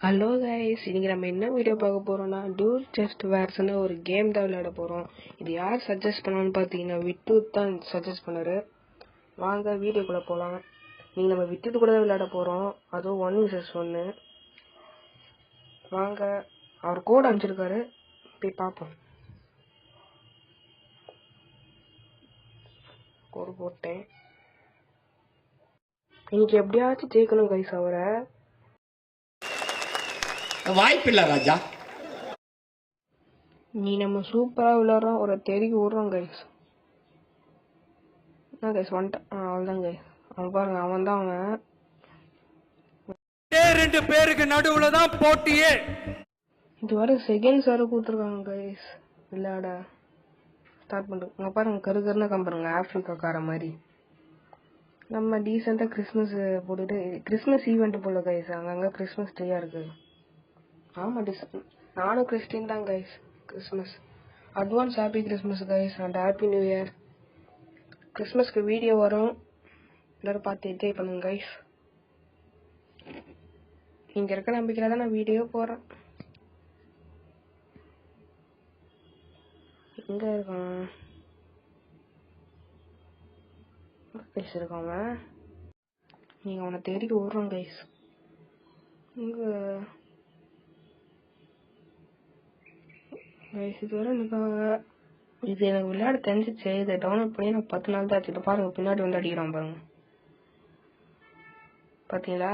Hello guys, இன்னைக்கு நம்ம என்ன வீடியோ பார்க்க போறோம்னா டூல் செஸ்ட் வேர்ஸ்னு ஒரு கேம் தான் விளையாட போறோம். இது யார் சஜஸ்ட் பண்ணான்னு பார்த்தீங்கன்னா விட்டு தான் சஜஸ்ட் பண்ணாரு. வாங்க வீடியோக்குள்ள போகலாம். நீங்கள் நம்ம விட்டு கூட தான் விளையாட போறோம், அதுவும் 1v1. வாங்க, அவர் கோட் அனுப்பிச்சிருக்காரு, போய் பார்ப்போம். கோடு போட்டேன். இன்னைக்கு எப்படியாச்சும் ஜெயிக்கணும் கைஸ். அவரை வாய்ப்பில்லை ராஜா. நீ நம்ம சூப்பரா விளையாடுறோம், ஒரு தெருக்கி விடுறோம் கைஸ். என்ன கைஸ் வந்துட்டான், அவன்தான் கைஸ். அவன் பாருங்க, அவன் தான் அவன். ரெண்டு பேருக்கு நடுவுல தான் போட்டியே. இது வர செகண்ட்ஸ் வர கொடுத்துருக்காங்க கைஸ். விளையாட ஸ்டார்ட் பண்ணுறோம். அங்கே பாருங்க, கருகருன்னு கம்புறங்க ஆஃப்ரிக்காக்கார மாதிரி. நம்ம டீசெண்டாக கிறிஸ்மஸ் போட்டுட்டு கிறிஸ்மஸ் ஈவெண்ட் போல கைஸ். அங்கங்கே கிறிஸ்மஸ் ட்ரீயாக இருக்குது. ஆமாம், நானும் கிறிஸ்டின் தான் guys. Christmas advance happy Christmas guys and happy new year. கிறிஸ்மஸ்க்கு வீடியோ வரும், எல்லோரும் பார்த்து என்ஜாய் பண்ணுங்க கைஸ். இங்கே இருக்க நம்பிக்கையில் தான் நான் வீடியோ போகிறேன். எங்கே இருக்கான் கைஸ்? இருக்கான் அவன். நீங்கள் அவனை தேடிட்டு ஓடுறோம் கைஸ். இங்கே கைஸ் இதுவரை இது எனக்கு விளையாட தெரிஞ்சிச்சு. இதை டவுன்லோட் பண்ணி நான் 10 நாள் தான் ஆச்சு. பாருங்க, பின்னாடி வந்து அடிக்கிறான் பாருங்க. பார்த்தீங்களா?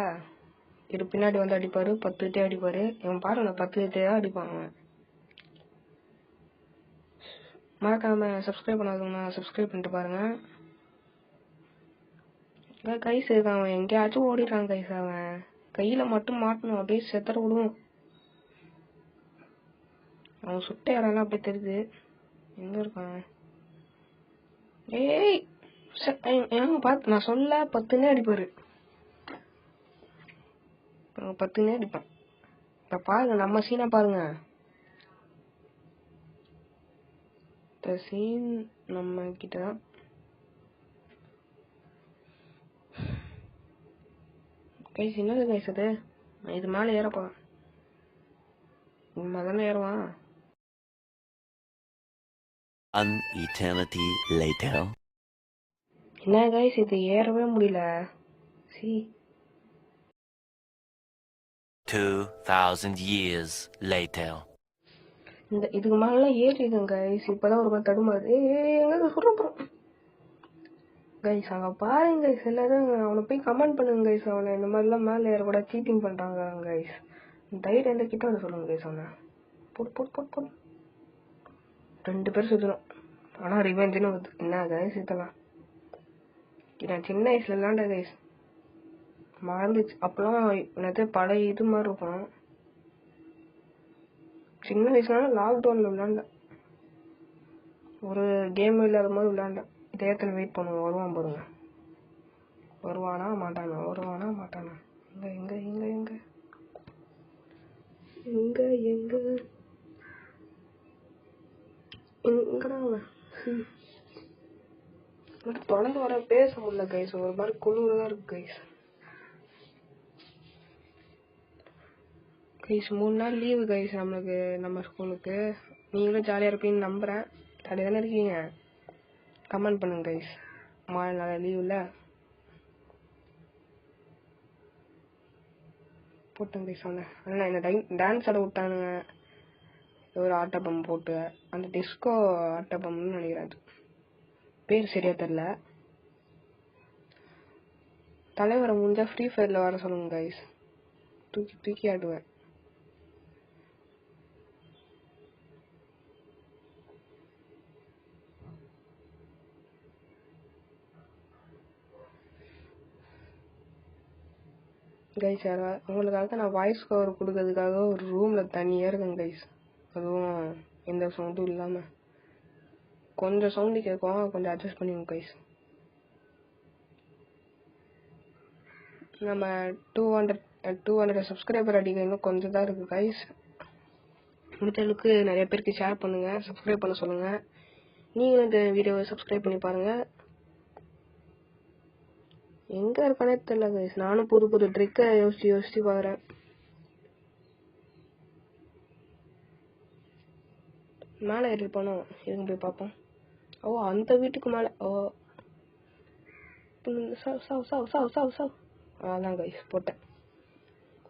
இது பின்னாடி வந்து அடிப்பாரு, 10 கிட்டே அடிப்பாரு. இவன் பாருங்க, 10 கிட்டே தான் அடிப்பான் அவன். மறக்காம சப்ஸ்கிரைப் பண்ணாதவங்க சப்ஸ்கிரைப் பண்ணிட்டு பாருங்க. கைஸ் இருக்கான் அவன், எங்கேயாச்சும் ஓடிடுறான் கைஸ். அவன் கையில் மட்டும் மாட்டணும், அப்படியே செத்தர விடுவோம். அவன் சுட்ட இடம்லாம் அப்படியே தெரியுது. எங்க இருக்கான்? ஏய் பார்த்து நான் சொல்ல 10னே அடிப்பாரு. 10னே அடிப்பான். இப்ப பாருங்க, நம்ம சீனை பாருங்க. இந்த சீன் நம்ம கிட்டதான். கைஸ் என்னது கைஸ் அது? இது மேலே ஏறப்பா, தானே ஏறுவான். An eternity later. என்ன கைஸ், இது ஏறவே முடியல. 2000 years later. இதுக்கு மேலாம் ஏறிடுங்க கைஸ். இப்பதான் ஒரு மாதிரி தடுமாறு. எங்க சொல்ல போறோம் கைஸ்? அங்க பாருங்க கைஸ், எல்லாரும் அவனை போய் கமெண்ட் பண்ணுங்க கைஸ். அவனை இந்த மாதிரிலாம் மேலே ஏறக்கூட சீட்டிங் பண்றாங்க கைஸ். தைரியம் எந்த கிட்ட வந்து சொல்லுங்க கைஸ். அவனை போட்டு போட்டு போட்டு போட்டு 2 பேர் சுத்தணும். ஆனா ரிவெஞ்சுன்னு வருது. என்ன கைஸ் இதெல்லாம்? நான் சின்ன வயசுல விளாண்ட கைஸ், மறந்துச்சு. அப்பெல்லாம் என்னது பழைய இது மாதிரி இருக்கும். சின்ன வயசுல லாக்டவுன்ல விளையாண்டேன். ஒரு கேம் இல்லாத மாதிரி விளையாண்டேன். இதயத்துல வெயிட் பண்ணுவோம், வருவான் பாருங்க. வருவானா மாட்டானா, வருவானா மாட்டானா. எங்க எங்க எங்க எங்க எங்க எங்க எங்கடா தொடர்ந்து வர பேச முடியல கைஸ். ஒரு மாதிரி குழுதான் இருக்கு கைஸ். கைஸ் 3 நாள் லீவு கைஸ் நம்மளுக்கு, நம்ம ஸ்கூலுக்கு. நீங்களும் ஜாலியாக இருப்பீங்கன்னு நம்புகிறேன். ஜாலியாக தானே இருக்கீங்க? கமெண்ட் பண்ணுங்க கைஸ். 4 நாள் லீவில் போட்டேன் கைஸ். சொன்னேன் ஆனால் என்ன டான்ஸ் ஆட விட்டானுங்க. ஒரு ஆட்டப்பம் போட்டு, அந்த டிஸ்கோ ஆட்டப்பம்னு நினைக்கிறேன். அது பேர் சரியா தெரில. தலைவரை முடிஞ்சா ஃப்ரீ ஃபயரில் வர சொல்லுங்க கைஸ். தூக்கி தூக்கி ஆடுவேன். கைஸ் உங்களுக்காக நான் வாய்ஸ் கவர் கொடுக்கறதுக்காக ஒரு ரூமில் தனியாக இருக்கேன் கைஸ். அதுவும் எந்த சவுண்டும் இல்லாமல். கொஞ்சம் சவுண்டு கேட்கும், கொஞ்சம் அட்ஜஸ்ட் பண்ணிக்கோங்க கைஸ். நம்ம 200 சப்ஸ்கிரைபர் அடிக்க இன்னும் கொஞ்சம் தான் இருக்குது கைஸ். முடிஞ்ச அளவுக்கு நிறைய பேருக்கு ஷேர் பண்ணுங்கள், சப்ஸ்கிரைப் பண்ண சொல்லுங்கள். நீங்களும் இந்த வீடியோவை சப்ஸ்கிரைப் பண்ணி பாருங்கள். எங்கே இருக்கானே தெரியல கைஸ். நானும் புது புது ட்ரிக்கை யோசிச்சு பார்க்குறேன். மேலே ஏறி போனோம். இருங்க போய் பார்ப்போம். ஓ அந்த வீட்டுக்கு மேலே. ஓ சாவ் சாவ் சாவ் சாவ் சாவ் சாவ். அதான் கைஸ் போட்டேன்.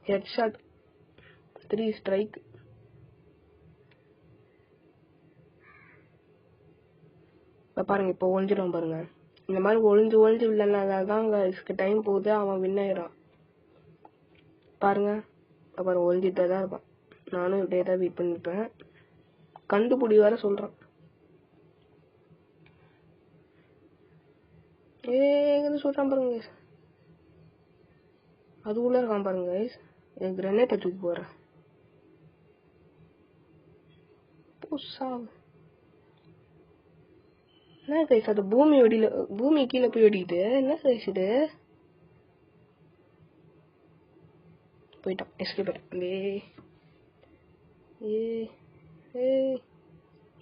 Head shot 3 strike. இப்போ பாருங்க, இப்போ ஒழிஞ்சிடும் பாருங்க. இந்த மாதிரி ஒழிஞ்சு ஒழிஞ்சு இல்லைனாதான் கைஸ்க்கு டைம் போகுது. அவன் வின் ஆயிடான் பாருங்க. அப்புறம் ஒழிஞ்சிட்டே தான் இருப்பான். நானும் இப்படியே தான் வெயிட் பண்ணிப்பேன். கண்டுபிடி வர சொல்றான். எங்க சொல்றான் பாருங்க கைஸ். அதுக்குள்ள இருக்கான் பாருங்க கைஸ். கிரனேட்டை தூக்கி போடுறேன். என்ன கைஸ் அது பூமி கீழே போய் வெடிக்குது. என்ன கைஸ் இது? போயிட்டான். எஸ்கேப் ஆயிட்டான்.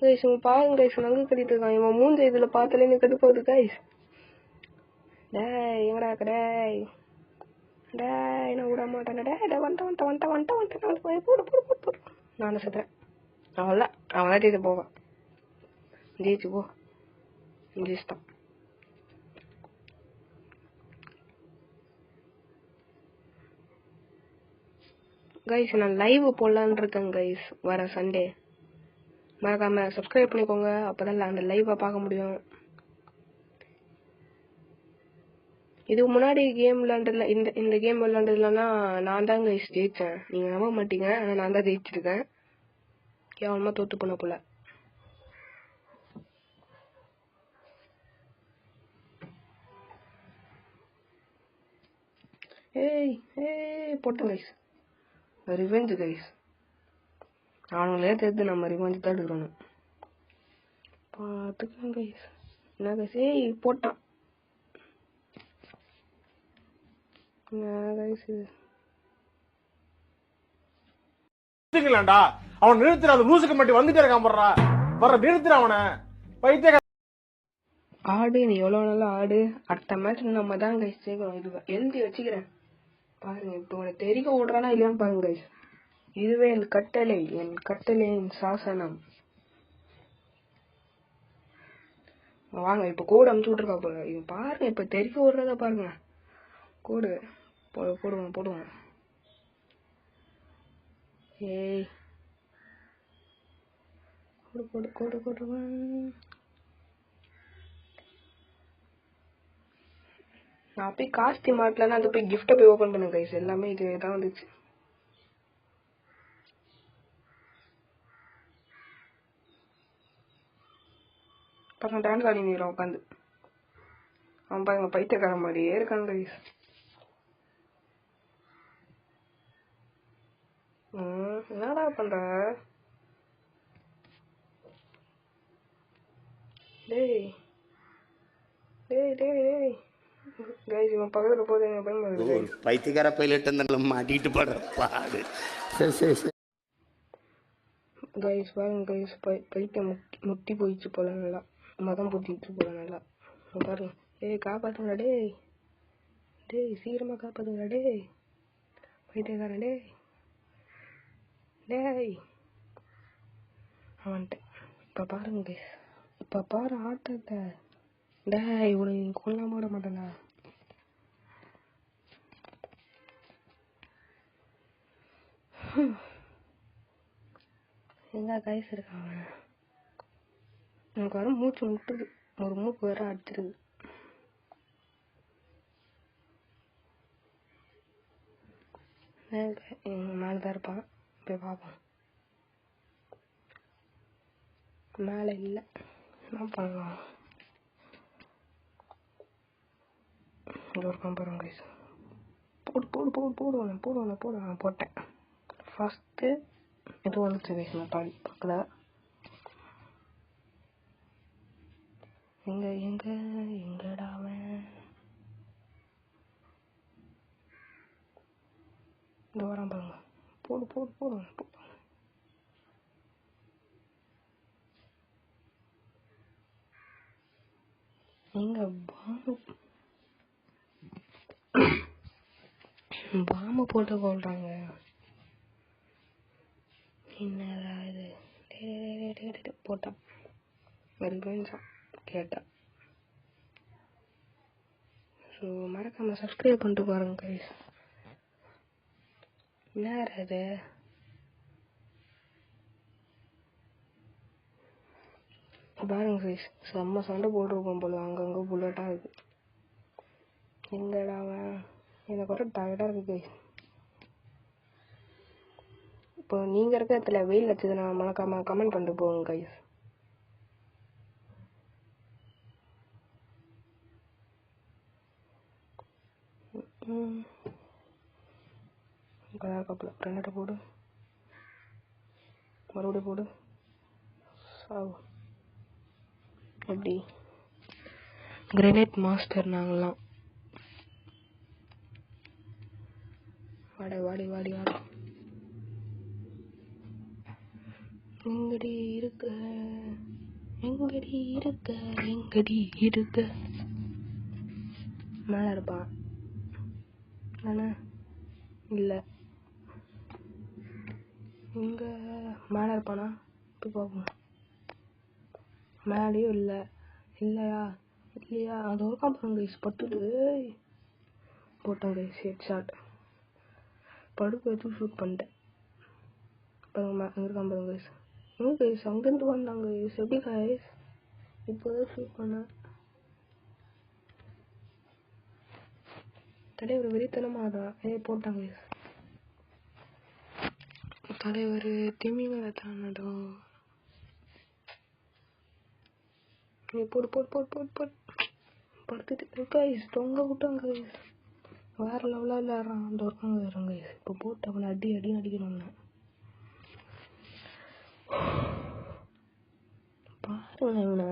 கைஸ் இவன் பாருங்க கைஸ், நங்கு கட்டிட்டு இருக்கான். இவன் மூஞ்ச இதுல பார்த்தாலே எனக்கு கடுப்பாகுது கைஸ். டேய் எங்கடா இருக்க? டேய் நான் விட மாட்டேன். டேய் வந்துட்டேன். போடு. நான் செத்துறேன். அவன் ஜெயிச்சு போவான். ஜெயிச்சு போ. ஜெயிச்சுட்டான். கைஸ் நான் லைவ் போடலான்னு இருக்கேன் கைஸ். வர சண்டே மறக்காம சப்ஸ்கிரைப் பண்ணிக்கோங்க. அப்பதான் அந்த லைவை பார்க்க முடியும். இதுக்கு முன்னாடி கேம் விளையாண்டதுல இந்த கேம் விளையாண்டதுலன்னா நான் தான் கைஸ் ஜெயிச்சேன். நீங்க நம்ப மாட்டீங்க, ஆனா நான் தான் ஜெயிச்சிருக்கேன். கேவலமா தோத்து போன போல. போட்டேன் கைஸ். Revenge guys. அவனுங்களே தெரிஞ்சு நம்ம ரிவெஞ்ச் தான் எடுக்கணும். பார்த்துக்கலாம் கைஸ். என்ன கைஸ்? போட்டான். அவன் நிறுத்துற அந்த லூசுக்கு மட்டும் வந்துட்டே இருக்கான். வர நிறுத்துற அவனை. பைத்திய ஆடு நீ எவ்வளவு நாளா ஆடு. அடுத்த மேட்ச் நம்ம தான் கைஸ் ஜெயிக்கணும். இது எழுதி வச்சுக்கிறேன் பாருங்க. இப்போ உனக்கு தெரிக்க ஓடுறானா இல்லையான்னு பாருங்க கைஸ். இதுவே என் கட்டளையின் சாசனம். வாங்க இப்ப கோடு அமுச்சு விட்டுருக்கா போல. இவன் பாருங்க இப்ப தெரிக்க ஓடுறத பாருங்க. கோடு போடுவான். ஏய் கோடு. நான் போய் காஸ்டி மாட்டலன்னா அது போய் கிஃப்ட போய் ஓபன் பண்ண கைஸ். எல்லாமே இதுவே தான் வந்துச்சு. பசங்க டான்ஸ் ஆடி நீரான் உட்காந்து. அவன் பாருங்க பைத்தியக்கார மாதிரியே இருக்கான் கைஸ். என்னடா பண்ற? டேய் கைஸ் இவன் பக்கத்துல போது எனக்கு பயமா பைத்தியக்கார பைலட் மாட்டிட்டு படுற பாடு. சரி கைஸ் பாருங்க கைஸ். பைத்தியம் முட்டி போயிடுச்சு போல. நல்லா மதம் புத்திட்டு போல. நல்லா பாருங்க. காப்பாத்துங்கடா டேய் சீக்கிரமா காப்பாத்துங்கடா டேய் பைத்தியக்காரன். டேய் அவன்ட்டேன். இப்ப பாருங்க கைஸ். இப்ப பாரு ஆட்டத்தை. டேய் உன்னை கொல்லாம விட மாட்டேனா? எங்க கைஸ் இருக்காங்க? எனக்கு வர மூச்சு முட்டுது. ஒரு மூக்கு வேற அடிச்சிருது. மேலதான் இருப்பான். போய் பார்ப்போம். மேல இல்ல. என்ன பண்ணலாம்? இருக்கான் பாருங்க கைஸ். போடுவான போட்டேன். ஃபர்ஸ்ட் இது வந்துச்சு கைஸ். நான் பாடி பக்கத்துல எங்கடா அவன்? இந்த வரான் பாருங்க. போடு. எங்க பாம்பு போட்டு கொள்றாங்க. என்னடா இது? கேட்டுட்டு போட்டான். ரிவெஞ்சான் கேட்டேன். ஸோ மறக்காமல் சப்ஸ்கிரைப் பண்ணிட்டு பாருங்க கைஸ். என்ன அது பாருங்க கைஸ், செம்ம சண்டை போட்டிருக்கோம் போல. அங்கங்கே புல்லட்டாக இருக்குது. எங்கடா அவன்? எனக்கு ஒரு டயர்டாக இருக்குது கைஸ். இப்போ நீங்கள் இருக்க இடத்துல வெயில் வச்சதுன்னா மறக்காம கமெண்ட் பண்ணிட்டு போங்க கைஸ். கப்பல் ரெண்டை போடு, மறுபடியும் போடு, சாவு. எப்படி கிரேனைட் மாஸ்டர் நாங்களாம். வாடி வாடி வாடி வாடி. எங்கடி இருக்க, எங்கடி இருக்க, எங்கடி இருக்க. மேலே இருப்பான் நானே இல்லை. இங்கே மேலே இருப்பானா? போய் பார்ப்போம். மேலேயும் இல்லை. இல்லையா? இல்லையா? அது ஒரு காம்பவுண்ட் கைஸ். பட்டுட்டு போட்டேன் கைஸ். ஹெட் ஷாட் படுக்க வச்சு ஷூட் பண்ணிட்டேன். பாருங்க அங்கே இருக்கான் பாருங்க கைஸ். எங்கே கைஸ்? அங்கேருந்து வந்தாங்க கைஸ். எப்படி கைஸ்? இப்போதான் ஷூட் பண்ணேன். தலைவர் வெறித்தனமாக தான் போட்டாங்க கைஸ். தலைவர் திமிங்கல தானடோ. போடு போடு போடு போடு போடு. படுத்துட்டு கைஸ் தொங்க விட்டாங்க கைஸ். வேற லெவலாக விளையாடுறான். அந்த ஒருக்காங்க வராங்க கைஸ். இப்போ போட்டு அவனை அடி அடின்னு அடிக்கணும்னு பாருங்க இவனை.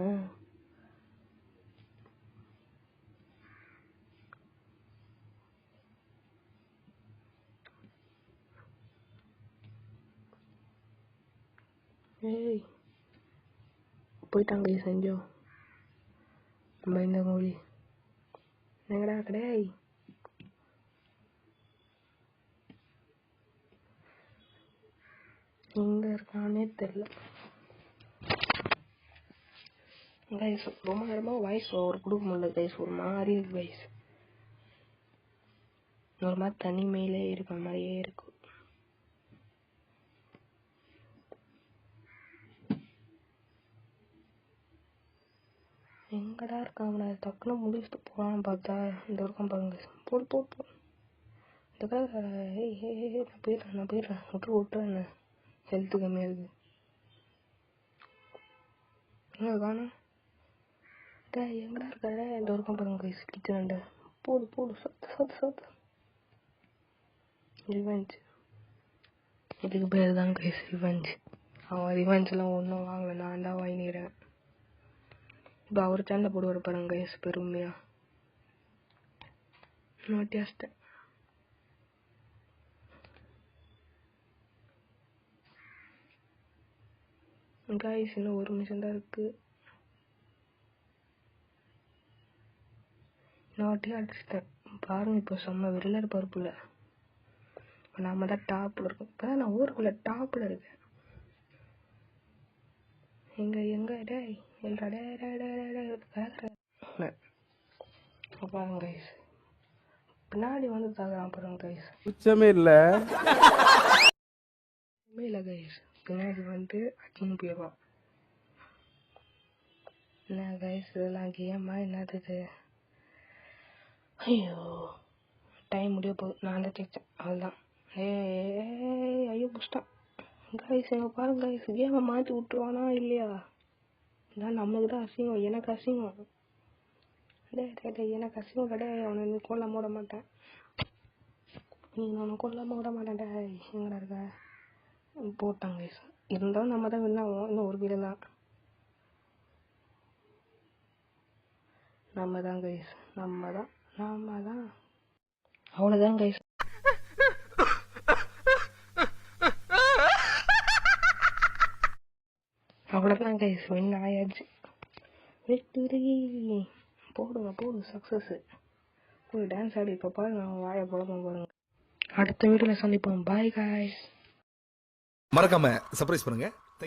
ஏய் போயிட்டாங்க செஞ்சோ பயந்த மொழி. எங்கடா கிடையாது? எங்க இருக்கானே தெரியல கைஸ். ரொம்ப நேரமா வாய்ஸ் ஓவர் கொடுக்க முடியல கைஸ். ஒரு மாதிரி இருக்கு கைஸ். ஒரு மாதிரி தனிமையிலே இருக்க மாதிரியே இருக்கு. எங்கடா இருக்கான் அவனை? டக்குன்னு முடிச்சுட்டு போகலான்னு பார்த்தா இந்த ஒருக்கம் பாருங்க. போடு போடு போ. இந்த கலர் நான் போயிடுறேன் விட்டுறேன். ஹெல்த்து கம்மியாக இருக்குது. எங்கே காணும்? எங்கடா இருக்காரு? இந்த ஒருக்கம் பாருங்க கைஸ். கிச்சன் போடு போடு சத்து சத்து சத்து. ரிவெஞ்ச். இதுக்கு பேர் தான் கைஸ் ரிவெஞ்ச். அவன் ரிவெஞ்செலாம் ஒன்றும் வாங்கலை, நான் தான் வாங்கிக்கிறேன். இப்போ அவர் சண்டை போடுவார் பாருங்க கைஸ் பெருமையா. நோட்டியாச்சிட்டேன் கைஸ். இன்னும் ஒரு நிமிஷம் தான் இருக்கு. நோட்டியாக அடிச்சிட்டேன் பாருங்க. இப்போ செம்ம வெளில இருப்பார் போல. இப்போ நாம தான் டாப்பில் இருக்கோம். இப்போ தான் நான் ஊருக்குள்ளே டாப்பில் இருக்கேன். எங்க டே இல்லடா பாருங்க கைஸ். பின்னாடி வந்து தாக்குறான் பாருங்க கைஸ். உச்சமே இல்லை கைஸ். பின்னாடி வந்து அக்கின்னு போயிடுவான். என்ன கைஸ் இதெல்லாம் கேமா என்னது? ஐயோ டைம் முடிய போகுது. நான் தான் ஜெயிச்சேன் அவ்வளோதான். ஐயோ புஷ்டான் கைஸ். எங்க பாருங்க கைஸ். கேமை மாற்றி விட்டுருவானா இல்லையா? இதான் நமக்கு தான் அசிங்கம். எனக்கு அசிங்கம். எனக்கு அசிங்கம் கிடையாது. அவனை நீ கொல்லாம விட மாட்டேன். அவனை கொல்லாம விட மாட்டேன்டா. எங்கடா இருக்க? போட்டாங்க கைஸ். இருந்தாலும் நம்ம தான் வின்னாகும். இன்னும் ஒரு வீடு தான். நம்ம தான் கைஸ். நம்ம தான் அவ்வளோதான் கைஸ். அவ்வளோதான் கைஸ். வின் ஆயாச்சு. விக்டரி. போடு சக்ஸஸ். போய் டான்ஸ் ஆடி. இப்போ பாருங்க அவன் வாயை பழக்கம் பாருங்க. அடுத்த வீடியோவில் சந்திப்போம். Bye guys. மறக்காம சர்ப்ரைஸ் பண்ணுங்க.